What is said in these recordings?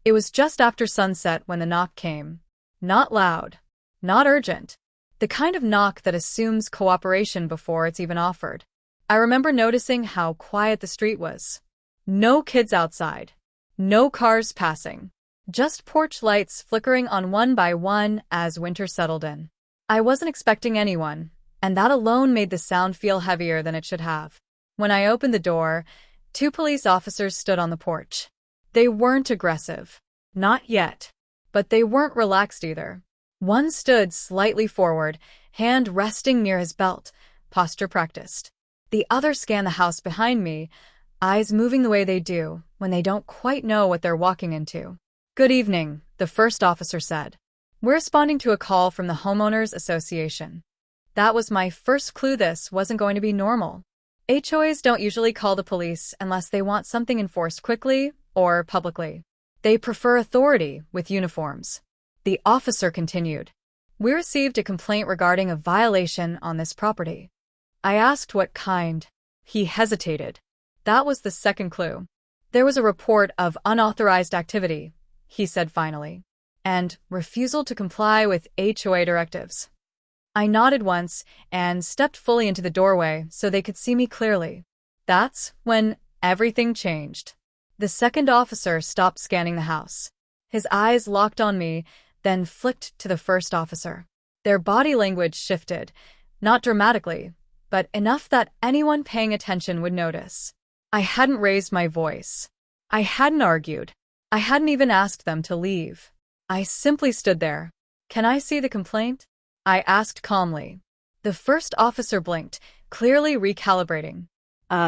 It was just after sunset when the knock came. Not loud. Not urgent. The kind of knock that assumes cooperation before it's even offered. I remember noticing how quiet the street was. No kids outside. No cars passing. Just porch lights flickering on one by one as winter settled in. I wasn't expecting anyone, and that alone made the sound feel heavier than it should have. When I opened the door, 2 police officers stood on the porch. They weren't aggressive. Not yet. But they weren't relaxed either. One stood slightly forward, hand resting near his belt, posture practiced. The other scanned the house behind me, eyes moving the way they do when they don't quite know what they're walking into. "Good evening," the first officer said. "We're responding to a call from the Homeowners Association." That was my first clue this wasn't going to be normal. HOAs don't usually call the police unless they want something enforced quickly or publicly. They prefer authority with uniforms. The officer continued. "We received a complaint regarding a violation on this property." I asked what kind. He hesitated. That was the second clue. "There was a report of unauthorized activity," he said finally, "and refusal to comply with HOA directives." I nodded once and stepped fully into the doorway so they could see me clearly. That's when everything changed. The second officer stopped scanning the house. His eyes locked on me, then flicked to the first officer. Their body language shifted, not dramatically, but enough that anyone paying attention would notice. I hadn't raised my voice. I hadn't argued. I hadn't even asked them to leave. I simply stood there. "Can I see the complaint?" I asked calmly. The first officer blinked, clearly recalibrating.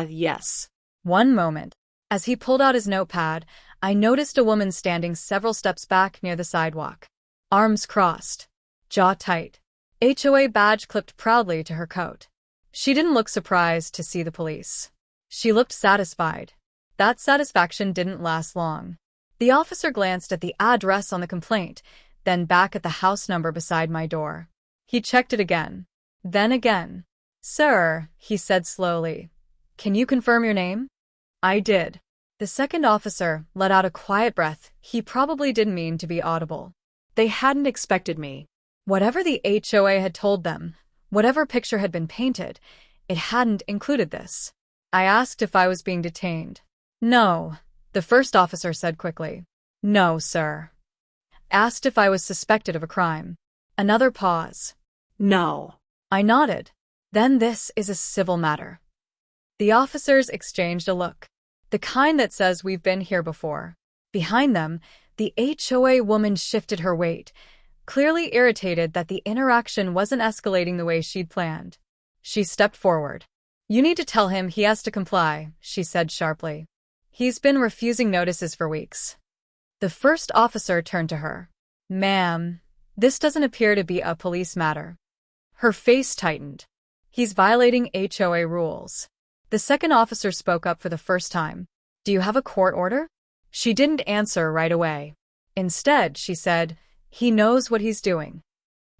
Yes. One moment. As he pulled out his notepad, I noticed a woman standing several steps back near the sidewalk. Arms crossed. Jaw tight. HOA badge clipped proudly to her coat. She didn't look surprised to see the police. She looked satisfied. That satisfaction didn't last long. The officer glanced at the address on the complaint, then back at the house number beside my door. He checked it again. Then again. "Sir," he said slowly, "can you confirm your name?" I did. The second officer let out a quiet breath he probably didn't mean to be audible. They hadn't expected me. Whatever the HOA had told them, whatever picture had been painted, it hadn't included this. I asked if I was being detained. "No," the first officer said quickly. "No, sir." Asked if I was suspected of a crime. Another pause. "No." I nodded. "Then this is a civil matter." The officers exchanged a look. The kind that says we've been here before. Behind them, the HOA woman shifted her weight, clearly irritated that the interaction wasn't escalating the way she'd planned. She stepped forward. "You need to tell him he has to comply," she said sharply. "He's been refusing notices for weeks." The first officer turned to her. "Ma'am, this doesn't appear to be a police matter." Her face tightened. "He's violating HOA rules." The second officer spoke up for the first time. "Do you have a court order?" She didn't answer right away. Instead, she said, "He knows what he's doing."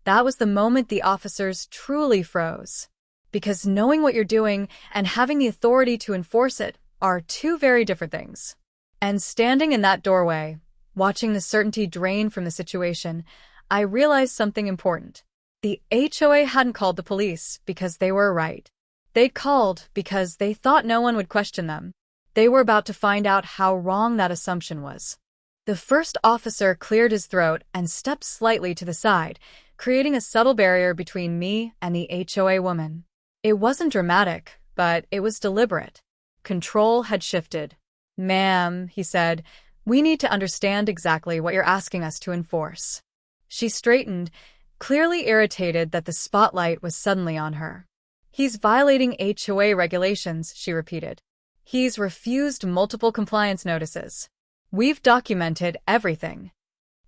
That was the moment the officers truly froze. Because knowing what you're doing and having the authority to enforce it are two very different things. And standing in that doorway, watching the certainty drain from the situation, I realized something important. The HOA hadn't called the police because they were right. They'd called because they thought no one would question them. They were about to find out how wrong that assumption was. The first officer cleared his throat and stepped slightly to the side, creating a subtle barrier between me and the HOA woman. It wasn't dramatic, but it was deliberate. Control had shifted. "Ma'am," he said, "we need to understand exactly what you're asking us to enforce." She straightened, clearly irritated that the spotlight was suddenly on her. "He's violating HOA regulations," she repeated. "He's refused multiple compliance notices. We've documented everything."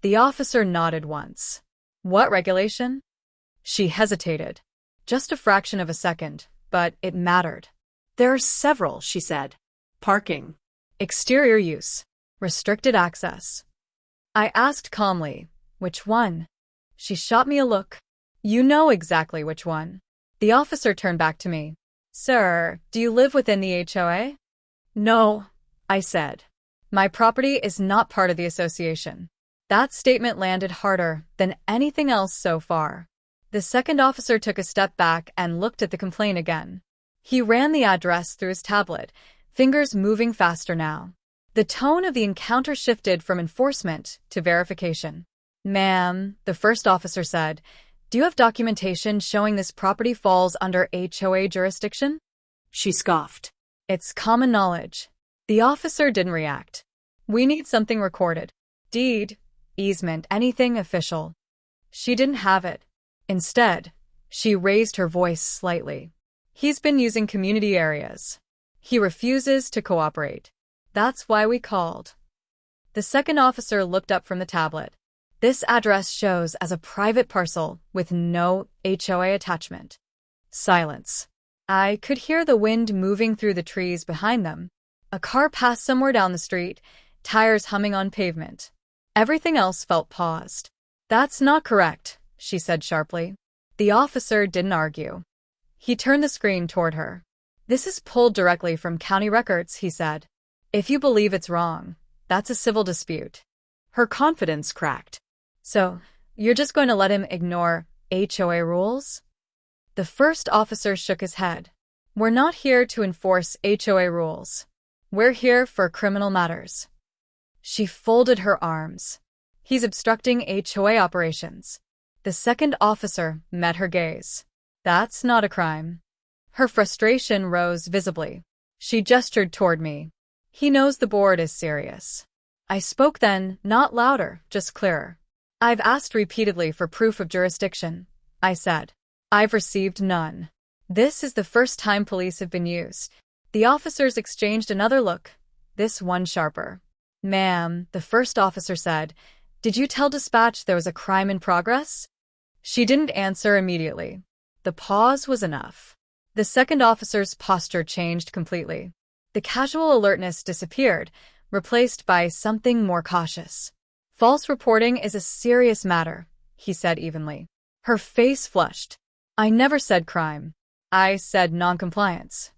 The officer nodded once. "What regulation?" She hesitated. Just a fraction of a second, but it mattered. "There are several," she said. "Parking. Exterior use. Restricted access." I asked calmly, "Which one?" She shot me a look. "You know exactly which one." The officer turned back to me. "Sir, do you live within the HOA?" "No," I said. My property is not part of the association. That statement landed harder than anything else so far. The second officer took a step back and looked at the complaint again. He ran the address through his tablet, fingers moving faster now. The tone of the encounter shifted from enforcement to verification. "Ma'am," the first officer said, "do you have documentation showing this property falls under HOA jurisdiction?" She scoffed. "It's common knowledge." The officer didn't react. "We need something recorded. Deed, easement, anything official." She didn't have it. Instead, she raised her voice slightly. "He's been using community areas. He refuses to cooperate. That's why we called." The second officer looked up from the tablet. "This address shows as a private parcel with no HOA attachment." Silence. I could hear the wind moving through the trees behind them. A car passed somewhere down the street, tires humming on pavement. Everything else felt paused. "That's not correct," she said sharply. The officer didn't argue. He turned the screen toward her. "This is pulled directly from county records," he said. "If you believe it's wrong, that's a civil dispute." Her confidence cracked. "So, you're just going to let him ignore HOA rules?" The first officer shook his head. "We're not here to enforce HOA rules. We're here for criminal matters." She folded her arms. "He's obstructing HOA operations." The second officer met her gaze. "That's not a crime." Her frustration rose visibly. She gestured toward me. "He knows the board is serious." I spoke then, not louder, just clearer. "I've asked repeatedly for proof of jurisdiction," I said. "I've received none. This is the first time police have been used." The officers exchanged another look, this one sharper. "Ma'am," the first officer said, "did you tell dispatch there was a crime in progress?" She didn't answer immediately. The pause was enough. The second officer's posture changed completely. The casual alertness disappeared, replaced by something more cautious. "False reporting is a serious matter," he said evenly. Her face flushed. "I never said crime. I said noncompliance."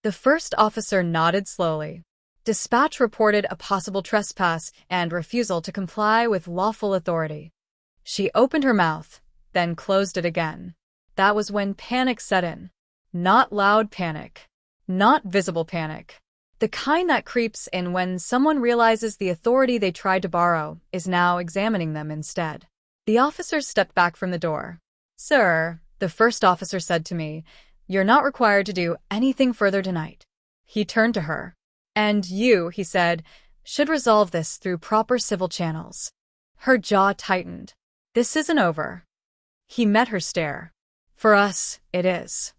The first officer nodded slowly. "Dispatch reported a possible trespass and refusal to comply with lawful authority." She opened her mouth, then closed it again. That was when panic set in. Not loud panic. Not visible panic. The kind that creeps in when someone realizes the authority they tried to borrow is now examining them instead. The officer stepped back from the door. "Sir," the first officer said to me, "you're not required to do anything further tonight." He turned to her. "And you," he said, "should resolve this through proper civil channels." Her jaw tightened. "This isn't over." He met her stare. "For us, it is."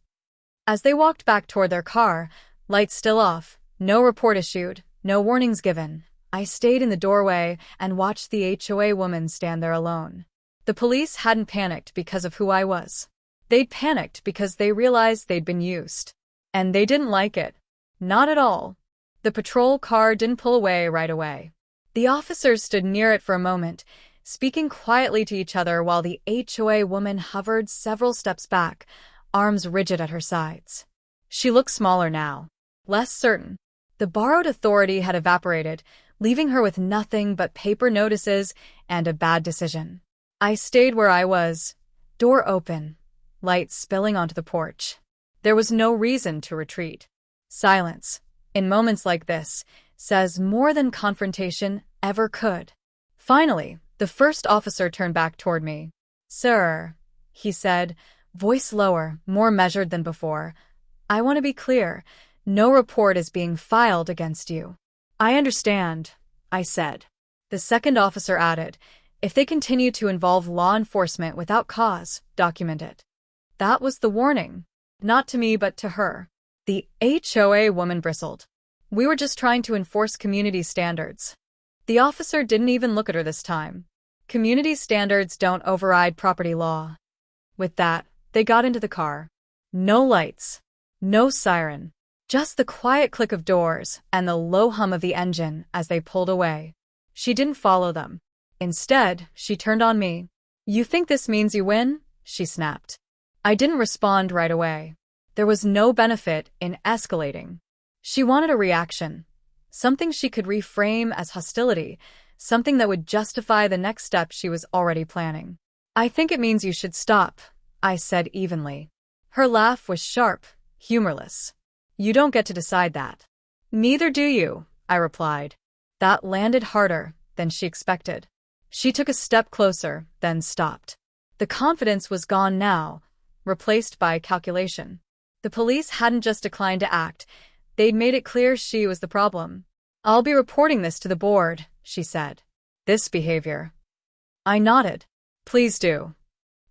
As they walked back toward their car, lights still off, no report issued, no warnings given, I stayed in the doorway and watched the HOA woman stand there alone. The police hadn't panicked because of who I was. They'd panicked because they realized they'd been used. And they didn't like it. Not at all. The patrol car didn't pull away right away. The officers stood near it for a moment, speaking quietly to each other while the HOA woman hovered several steps back, arms rigid at her sides. She looked smaller now, less certain. The borrowed authority had evaporated, leaving her with nothing but paper notices and a bad decision. I stayed where I was, door open, light spilling onto the porch. There was no reason to retreat. Silence, in moments like this, says more than confrontation ever could. Finally, the first officer turned back toward me. "Sir," he said, voice lower, more measured than before, "I want to be clear. No report is being filed against you." "I understand," I said. The second officer added, "If they continue to involve law enforcement without cause, document it." That was the warning. Not to me but to her. The HOA woman bristled. "We were just trying to enforce community standards." The officer didn't even look at her this time. Community standards don't override property law. With that, they got into the car. No lights. No siren. Just the quiet click of doors and the low hum of the engine as they pulled away. She didn't follow them. Instead, she turned on me. "You think this means you win?" she snapped. I didn't respond right away. There was no benefit in escalating. She wanted a reaction. something she could reframe as hostility, something that would justify the next step she was already planning. "I think it means you should stop," I said evenly. Her laugh was sharp, humorless. "You don't get to decide that." "Neither do you," I replied. That landed harder than she expected. She took a step closer, then stopped. The confidence was gone now, replaced by calculation. The police hadn't just declined to act, they'd made it clear she was the problem. "I'll be reporting this to the board," she said. "This behavior." I nodded. "Please do."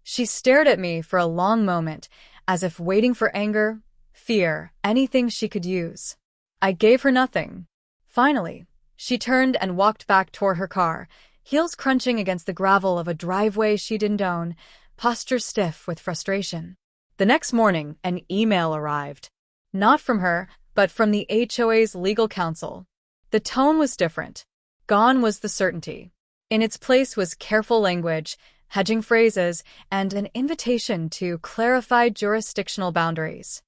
She stared at me for a long moment, as if waiting for anger, fear, anything she could use. I gave her nothing. Finally, she turned and walked back toward her car, heels crunching against the gravel of a driveway she didn't own, posture stiff with frustration. The next morning, an email arrived. Not from her, but from the HOA's legal counsel. The tone was different. Gone was the certainty. In its place was careful language, hedging phrases, and an invitation to clarify jurisdictional boundaries.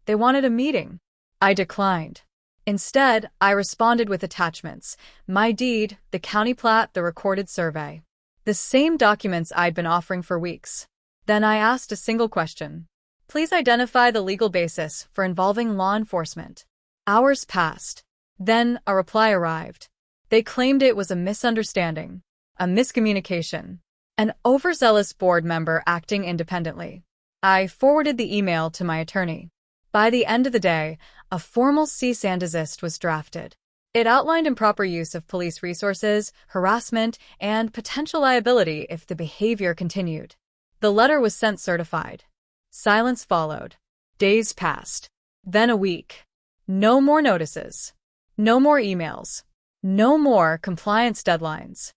They wanted a meeting. I declined. Instead, I responded with attachments: my deed, the county plat, the recorded survey. The same documents I'd been offering for weeks. Then I asked a single question. "Please identify the legal basis for involving law enforcement." Hours passed. Then a reply arrived. They claimed it was a misunderstanding, a miscommunication, an overzealous board member acting independently. I forwarded the email to my attorney. By the end of the day, a formal cease and desist was drafted. It outlined improper use of police resources, harassment, and potential liability if the behavior continued. The letter was sent certified. Silence followed. Days passed. Then a week. No more notices. No more emails. No more compliance deadlines.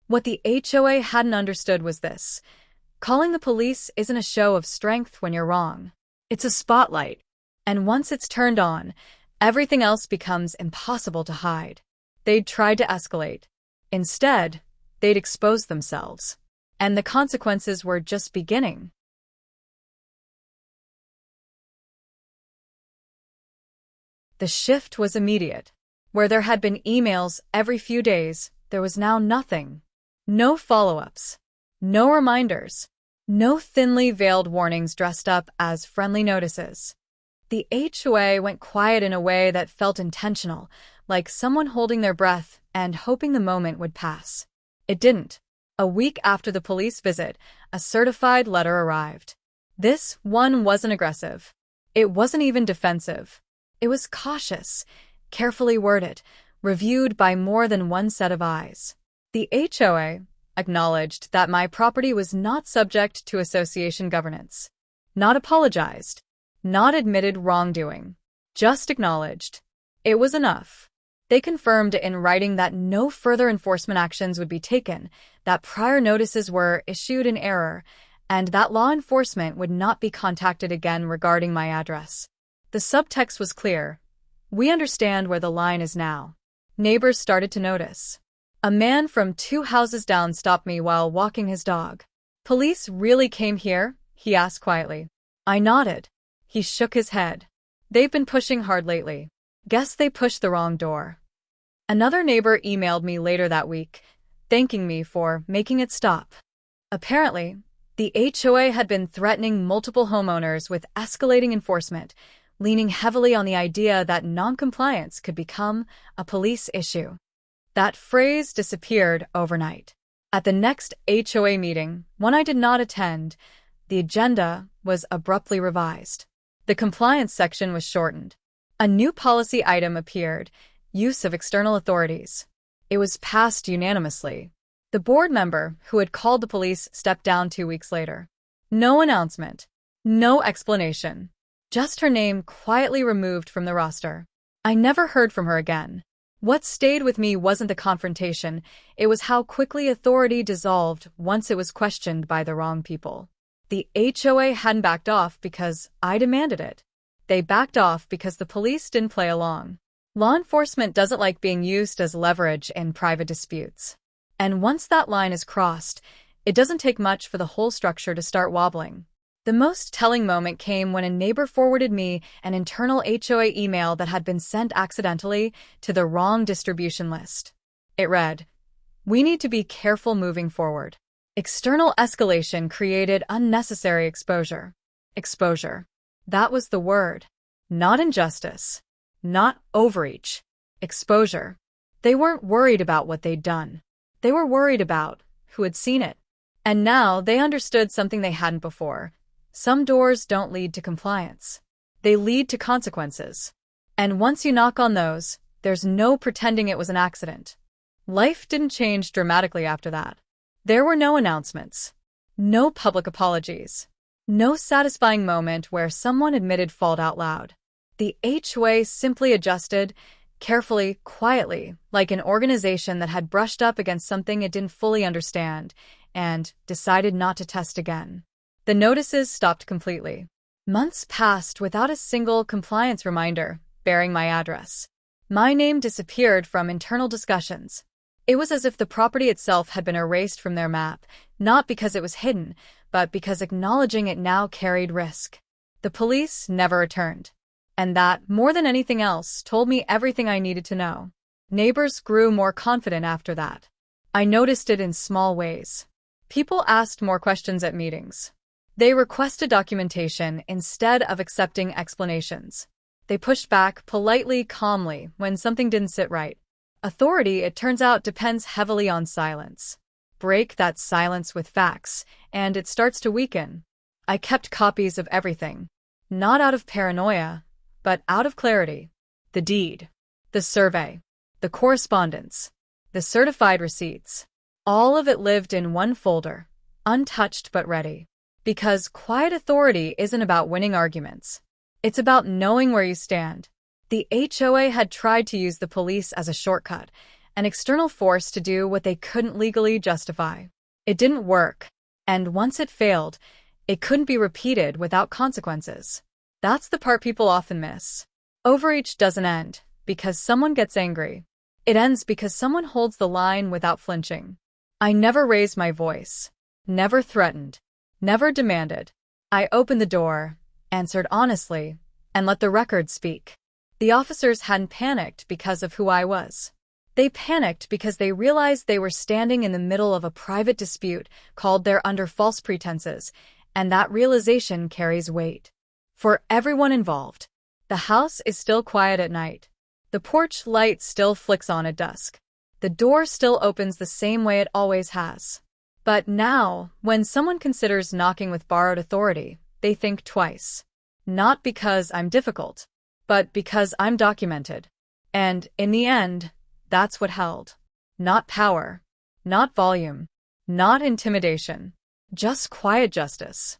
What the HOA hadn't understood was this: calling the police isn't a show of strength when you're wrong. It's a spotlight. And once it's turned on, everything else becomes impossible to hide. They'd tried to escalate. Instead, they'd exposed themselves. And the consequences were just beginning. The shift was immediate. Where there had been emails every few days, there was now nothing. No follow-ups. No reminders. No thinly veiled warnings dressed up as friendly notices. The HOA went quiet in a way that felt intentional, like someone holding their breath and hoping the moment would pass. It didn't. A week after the police visit, a certified letter arrived. This one wasn't aggressive. It wasn't even defensive. It was cautious, carefully worded, reviewed by more than one set of eyes. The HOA acknowledged that my property was not subject to association governance. Not apologized. Not admitted wrongdoing. Just acknowledged. It was enough. They confirmed in writing that no further enforcement actions would be taken, that prior notices were issued in error, and that law enforcement would not be contacted again regarding my address. The subtext was clear. We understand where the line is now. Neighbors started to notice. A man from 2 houses down stopped me while walking his dog. "Police really came here?" he asked quietly. I nodded. He shook his head. "They've been pushing hard lately. Guess they pushed the wrong door." Another neighbor emailed me later that week, thanking me for making it stop. Apparently, the HOA had been threatening multiple homeowners with escalating enforcement, leaning heavily on the idea that noncompliance could become a police issue. That phrase disappeared overnight. At the next HOA meeting, one I did not attend, the agenda was abruptly revised. The compliance section was shortened. A new policy item appeared: use of external authorities. It was passed unanimously. The board member who had called the police stepped down 2 weeks later. No announcement. No explanation. Just her name quietly removed from the roster. I never heard from her again. What stayed with me wasn't the confrontation, it was how quickly authority dissolved once it was questioned by the wrong people. The HOA hadn't backed off because I demanded it. They backed off because the police didn't play along. Law enforcement doesn't like being used as leverage in private disputes. And once that line is crossed, it doesn't take much for the whole structure to start wobbling. The most telling moment came when a neighbor forwarded me an internal HOA email that had been sent accidentally to the wrong distribution list. It read, "We need to be careful moving forward. External escalation created unnecessary exposure." Exposure. That was the word. Not injustice. Not overreach. Exposure. They weren't worried about what they'd done. They were worried about who had seen it. And now they understood something they hadn't before. Some doors don't lead to compliance. They lead to consequences. And once you knock on those, there's no pretending it was an accident. Life didn't change dramatically after that. There were no announcements. No public apologies. No satisfying moment where someone admitted fault out loud. The HOA simply adjusted, carefully, quietly, like an organization that had brushed up against something it didn't fully understand, and decided not to test again. The notices stopped completely. Months passed without a single compliance reminder bearing my address. My name disappeared from internal discussions. It was as if the property itself had been erased from their map, not because it was hidden, but because acknowledging it now carried risk. The police never returned. And that, more than anything else, told me everything I needed to know. Neighbors grew more confident after that. I noticed it in small ways. People asked more questions at meetings. They requested documentation instead of accepting explanations. They pushed back politely, calmly, when something didn't sit right. Authority, it turns out, depends heavily on silence. Break that silence with facts, and it starts to weaken. I kept copies of everything. Not out of paranoia, but out of clarity. The deed, the survey, the correspondence, the certified receipts. All of it lived in one folder, untouched but ready. Because quiet authority isn't about winning arguments. It's about knowing where you stand. The HOA had tried to use the police as a shortcut, an external force to do what they couldn't legally justify. It didn't work, and once it failed, it couldn't be repeated without consequences. That's the part people often miss. Overreach doesn't end because someone gets angry. It ends because someone holds the line without flinching. I never raised my voice, never threatened, never demanded. I opened the door, answered honestly, and let the record speak. The officers hadn't panicked because of who I was. They panicked because they realized they were standing in the middle of a private dispute called they're under false pretenses, and that realization carries weight. For everyone involved, the house is still quiet at night. The porch light still flicks on at dusk. The door still opens the same way it always has. But now, when someone considers knocking with borrowed authority, they think twice. Not because I'm difficult, but because I'm documented. And, in the end, that's what held. Not power, not volume, not intimidation, just quiet justice.